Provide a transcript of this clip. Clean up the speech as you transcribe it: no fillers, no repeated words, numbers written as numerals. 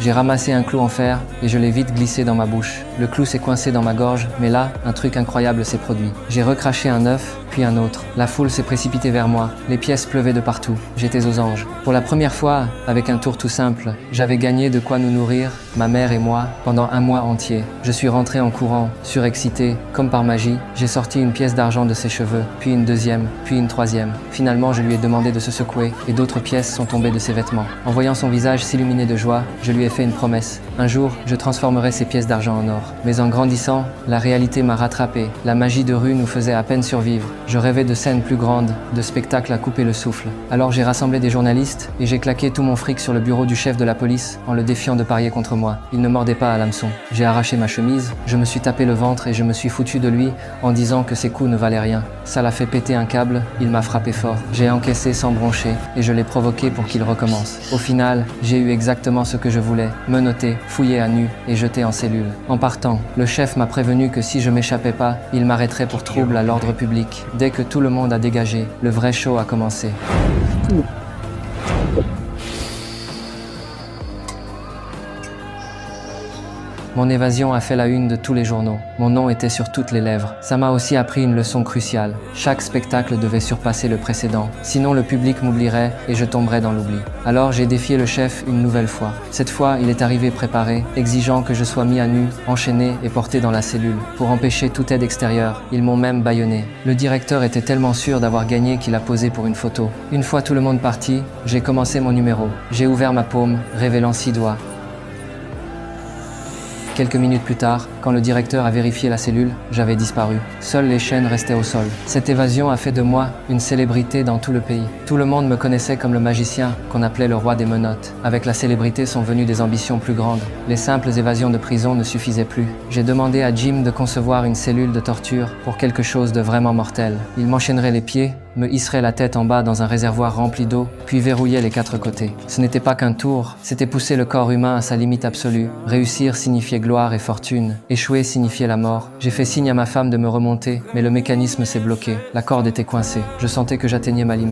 J'ai ramassé un clou en fer et je l'ai vite glissé dans ma bouche. Le clou s'est coincé dans ma gorge, mais là, un truc incroyable s'est produit. J'ai recraché un œuf, puis un autre. La foule s'est précipitée vers moi. Les pièces pleuvaient de partout. J'étais aux anges. Pour la première fois, avec un tour tout simple, j'avais gagné de quoi nous nourrir, ma mère et moi, pendant un mois entier. Je suis rentré en courant, surexcité, comme par magie. J'ai sorti une pièce d'argent de ses cheveux, puis une deuxième, puis une troisième. Finalement, je lui ai demandé de se secouer et d'autres pièces sont tombées de ses vêtements. En voyant son visage s'illuminer de joie, je lui ai fait une promesse. Un jour, je transformerai ces pièces d'argent en or. Mais en grandissant, la réalité m'a rattrapé. La magie de rue nous faisait à peine survivre. Je rêvais de scènes plus grandes, de spectacles à couper le souffle. Alors j'ai rassemblé des journalistes et j'ai claqué tout mon fric sur le bureau du chef de la police en le défiant de parier contre moi. Il ne mordait pas à l'hameçon. J'ai arraché ma chemise, je me suis tapé le ventre et je me suis foutu de lui en disant que ses coups ne valaient rien. Ça l'a fait péter un câble, il m'a frappé fort. J'ai encaissé sans broncher et je l'ai provoqué pour qu'il recommence. Au final, j'ai eu exactement ce que je voulais, menotter, fouiller à nu et jeter en cellule. En partant, le chef m'a prévenu que si je m'échappais pas, il m'arrêterait pour trouble à l'ordre public. Dès que tout le monde a dégagé, le vrai show a commencé. Mon évasion a fait la une de tous les journaux. Mon nom était sur toutes les lèvres. Ça m'a aussi appris une leçon cruciale. Chaque spectacle devait surpasser le précédent. Sinon le public m'oublierait et je tomberais dans l'oubli. Alors j'ai défié le chef une nouvelle fois. Cette fois, il est arrivé préparé, exigeant que je sois mis à nu, enchaîné et porté dans la cellule. Pour empêcher toute aide extérieure, ils m'ont même bâillonné. Le directeur était tellement sûr d'avoir gagné qu'il a posé pour une photo. Une fois tout le monde parti, j'ai commencé mon numéro. J'ai ouvert ma paume, révélant 6 doigts. Quelques minutes plus tard, quand le directeur a vérifié la cellule, j'avais disparu. Seules les chaînes restaient au sol. Cette évasion a fait de moi une célébrité dans tout le pays. Tout le monde me connaissait comme le magicien qu'on appelait le roi des menottes. Avec la célébrité sont venues des ambitions plus grandes. Les simples évasions de prison ne suffisaient plus. J'ai demandé à Jim de concevoir une cellule de torture pour quelque chose de vraiment mortel. Il m'enchaînerait les pieds, me hisserait la tête en bas dans un réservoir rempli d'eau, puis verrouillait les 4 côtés. Ce n'était pas qu'un tour, c'était pousser le corps humain à sa limite absolue. Réussir signifiait gloire et fortune, échouer signifiait la mort. J'ai fait signe à ma femme de me remonter, mais le mécanisme s'est bloqué. La corde était coincée. Je sentais que j'atteignais ma limite.